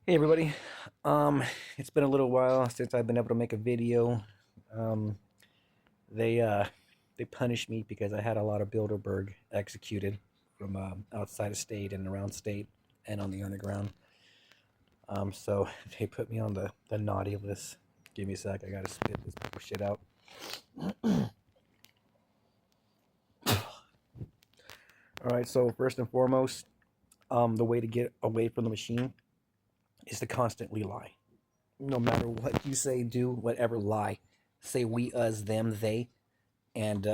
Hey everybody. Um, it's been a little while since I've been able to make a video. Um, they uh, they punished me because I had a lot of Bilderberg executed from outside of state and around state and on the underground. So they put me on the naughty list. Give me a sec. I gotta spit this shit out. All right. So first and foremost, the way to get away from the machine is to constantly lie. No matter what you say, do, whatever, lie. Say we, us, them, they, and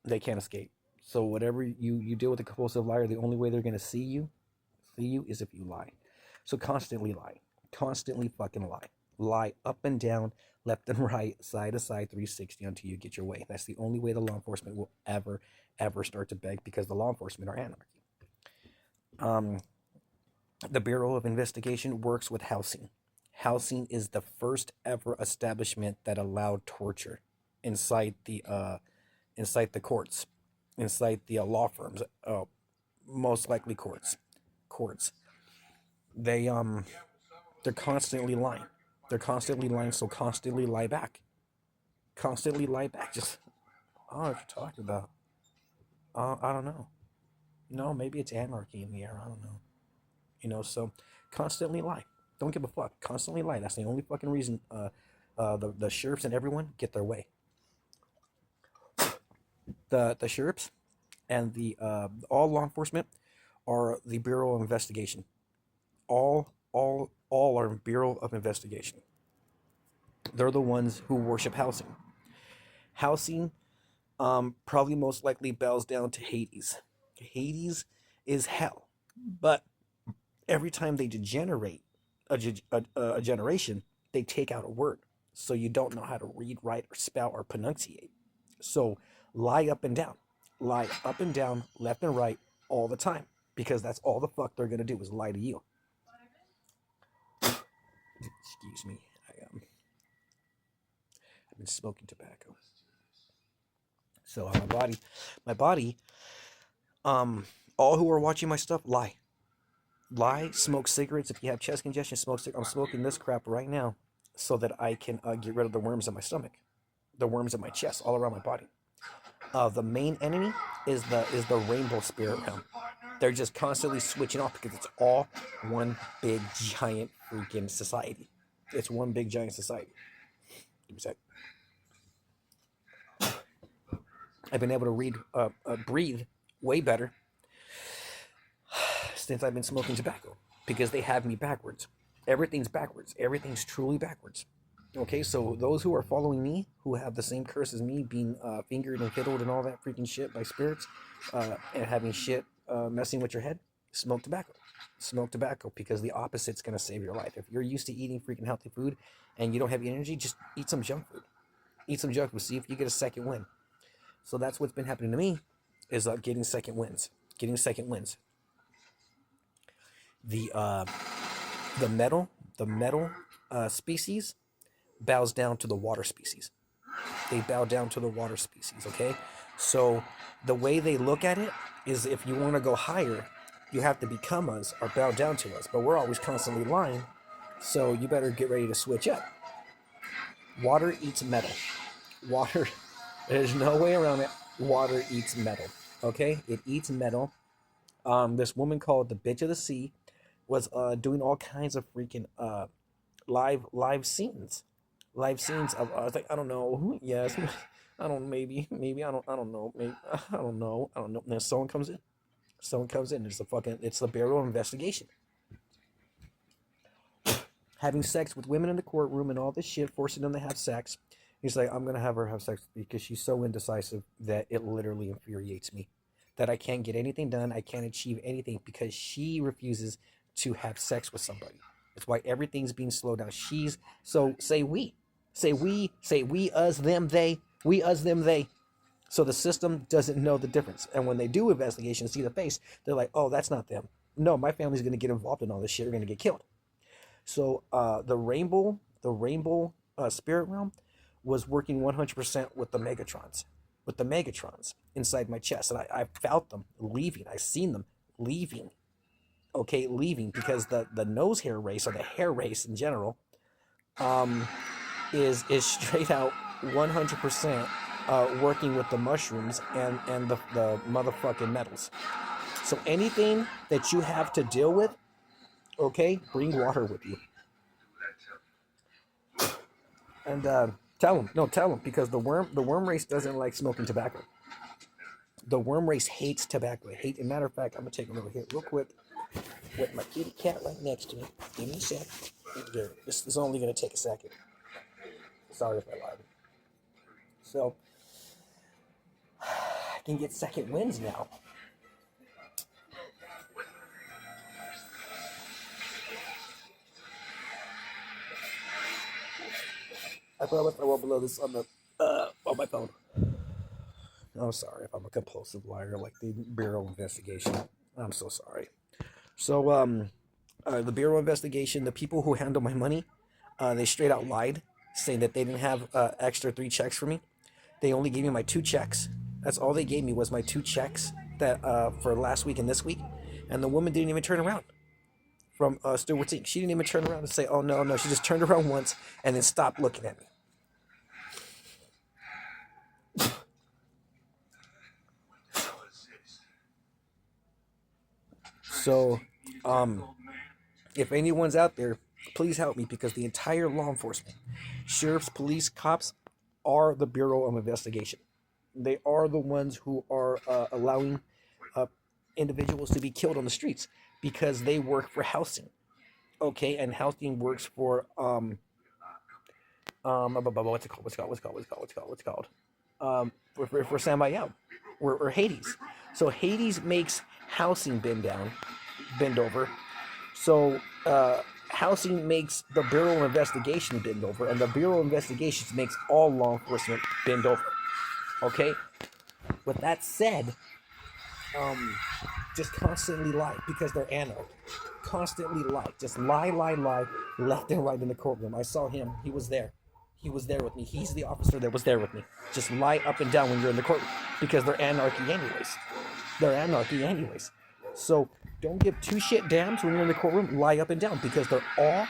they can't escape. So whatever you deal with a compulsive liar, the only way they're gonna see you is if you lie. So constantly lie, constantly fucking lie, lie up and down, left and right, side to side, 360 until you get your way. That's the only way the law enforcement will ever start to beg, because the law enforcement are anarchy. Um, the Bureau of Investigation works with housing. Housing is the first ever establishment that allowed torture inside the courts, inside the law firms, most likely courts. They they're constantly lying. They're constantly lying, so constantly lie back. Constantly lie back. Just, oh, what you're talking about? I don't know. No, maybe it's anarchy in the air. I don't know. So constantly lie. Don't give a fuck. Constantly lie. That's the only fucking reason the sheriffs and everyone get their way. The sheriffs and the all law enforcement are the Bureau of Investigation. All are Bureau of Investigation. They're the ones who worship housing. Housing probably most likely bows down to Hades. Hades is hell, but every time they degenerate a generation, they take out a word, so you don't know how to read, write, or spell or pronunciate. So lie up and down, left and right, all the time, because that's all the fuck they're gonna do is lie to you. Excuse me, I've been smoking tobacco, so my body, um, all who are watching my stuff, lie, smoke cigarettes. If you have chest congestion, smoke cigarettes. I'm smoking this crap right now so that I can get rid of the worms in my stomach, the worms in my chest, all around my body. The main enemy is the rainbow spirit realm. They're just constantly switching off because it's all one big giant freaking society. It's one big giant society. Give me a sec. I've been able to breathe way better since I've been smoking tobacco, because they have me backwards. Everything's backwards. Everything's truly backwards. Okay, so those who are following me, who have the same curse as me, being fingered and fiddled and all that freaking shit by spirits, and having shit messing with your head, smoke tobacco. Smoke tobacco, because the opposite's gonna save your life. If you're used to eating freaking healthy food and you don't have energy, just eat some junk food. Eat some junk food. See if you get a second win. So that's what's been happening to me, is getting second wins. Getting second wins. The uh, the metal species bows down to the water species. They bow down to the water species. Okay, so the way they look at it is, if you want to go higher, you have to become us or bow down to us. But we're always constantly lying, so you better get ready to switch up. Water eats metal. Water, there's no way around it. Water eats metal. Okay, it eats metal. This woman called the bitch of the sea was doing all kinds of freaking live scenes, of I don't know, yes, I don't, maybe I don't know, maybe I don't know. And then someone comes in. It's the Bureau of Investigation, having sex with women in the courtroom and all this shit, forcing them to have sex. He's like, I'm gonna have her have sex with me because she's so indecisive that it literally infuriates me. That I can't get anything done, I can't achieve anything because she refuses to have sex with somebody. That's why everything's being slowed down. She's so say we, us, them, they, we, us, them, they. So the system doesn't know the difference. And when they do investigation, see the face, they're like, oh, that's not them. No, my family's gonna get involved in all this shit. We're gonna get killed. So the rainbow spirit realm was working 100% with the Megatrons inside my chest, and I felt them leaving. I seen them leaving. okay, leaving because the nose hair race or the hair race in general um, is straight out 100% working with the mushrooms and the motherfucking metals. So anything that you have to deal with, okay, bring water with you. And tell them, because the worm race doesn't like smoking tobacco. The worm race hates tobacco. As a matter of fact, I'm gonna take a look here real quick with my kitty cat right next to me. Give me a sec. This is only gonna take a second. Sorry if I lied. So I can get second wins now. I promise I won't blow this on my phone. I'm sorry if I'm a compulsive liar like the Bureau investigation. I'm so sorry. So the Bureau investigation, the people who handle my money, they straight out lied, saying that they didn't have extra 3 checks for me. They only gave me my 2 checks. That's all they gave me was my 2 checks that for last week and this week. And the woman didn't even turn around from Stewart's Inc. She didn't even turn around and say, "Oh no, no." She just turned around once and then stopped looking at me. So, if anyone's out there, please help me, because the entire law enforcement, sheriffs, police, cops, are the Bureau of Investigation. They are the ones who are allowing individuals to be killed on the streets because they work for housing. Okay, and housing works for what's it called? For Sambayao, or Hades. So Hades makes housing bend over. So housing makes the Bureau of Investigation bend over, and the Bureau of Investigations makes all law enforcement bend over. Okay. With that said, just constantly lie because they're anarch. Constantly lie. Just lie, left and right in the courtroom. I saw him. He was there. He was there with me. He's the officer that was there with me. Just lie up and down when you're in the courtroom because they're anarchy anyways. They're anarchy anyways. So don't give 2 shit damns when you're in the courtroom. Lie up and down because they're all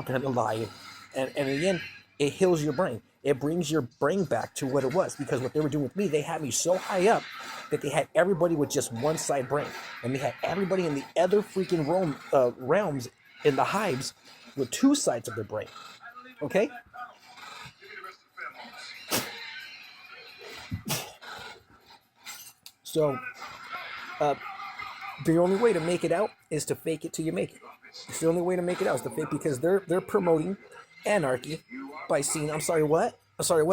gonna lie. And again, it heals your brain. It brings your brain back to what it was, because what they were doing with me, they had me so high up that they had everybody with just one side brain, and they had everybody in the other freaking realms in the hives with 2 sides of their brain. Okay? So, the only way to make it out is to fake it till you make it. It's the only way to make it out is to fake, because they're promoting anarchy by seeing. I'm sorry, what?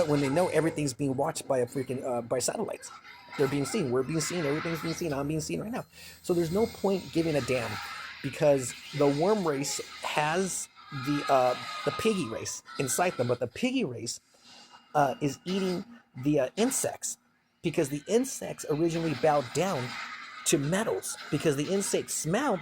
When they know everything's being watched by a freaking by satellites. They're being seen. We're being seen. Everything's being seen. I'm being seen right now. So there's no point giving a damn, because the worm race has the piggy race inside them, but the piggy race is eating the insects, because the insects originally bowed down to metals, because the insects smell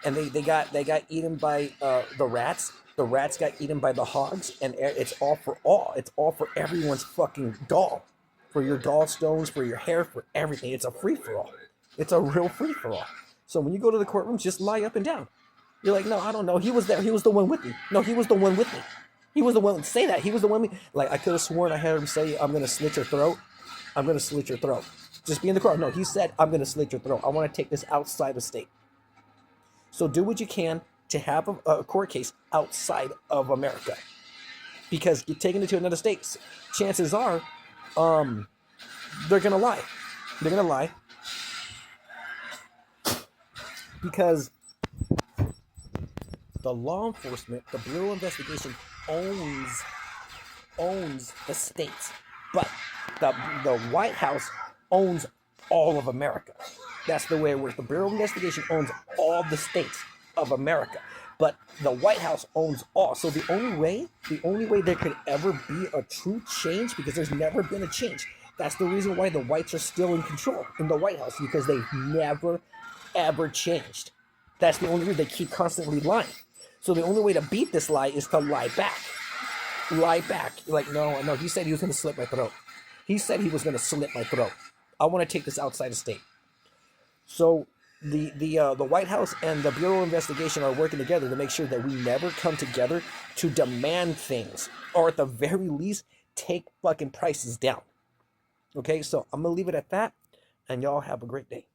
and they got eaten by the rats. The rats got eaten by the hogs, and it's all for all. It's all for everyone's fucking gall, for your gallstones, for your hair, for everything. It's a free for all. It's a real free for all. So when you go to the courtroom, just lie up and down. You're like, no, I don't know. He was there. He was the one with me. No, he was the one with me. He was the one. Say that. He was the one. Like, I could have sworn I had him say, "I'm gonna slit your throat. I'm gonna slit your throat." Just be in the court. No, he said, "I'm gonna slit your throat. I want to take this outside of state." So do what you can to have a court case outside of America, because you're taking it to another state. Chances are, they're gonna lie. They're gonna lie because the law enforcement, the Bureau of Investigation, owns the states, but the White House owns all of America. That's the way it works. The Bureau of Investigation owns all the states of America, but the White House owns all. So the only way there could ever be a true change, because there's never been a change. That's the reason why the whites are still in control in the White House, because they've never, ever changed. That's the only reason they keep constantly lying. So the only way to beat this lie is to lie back. Lie back. You're like, no, he said he was going to slit my throat. He said he was going to slit my throat. I want to take this outside of state. So the White House and the Bureau of Investigation are working together to make sure that we never come together to demand things, or at the very least, take fucking prices down. Okay, so I'm gonna leave it at that, and y'all have a great day.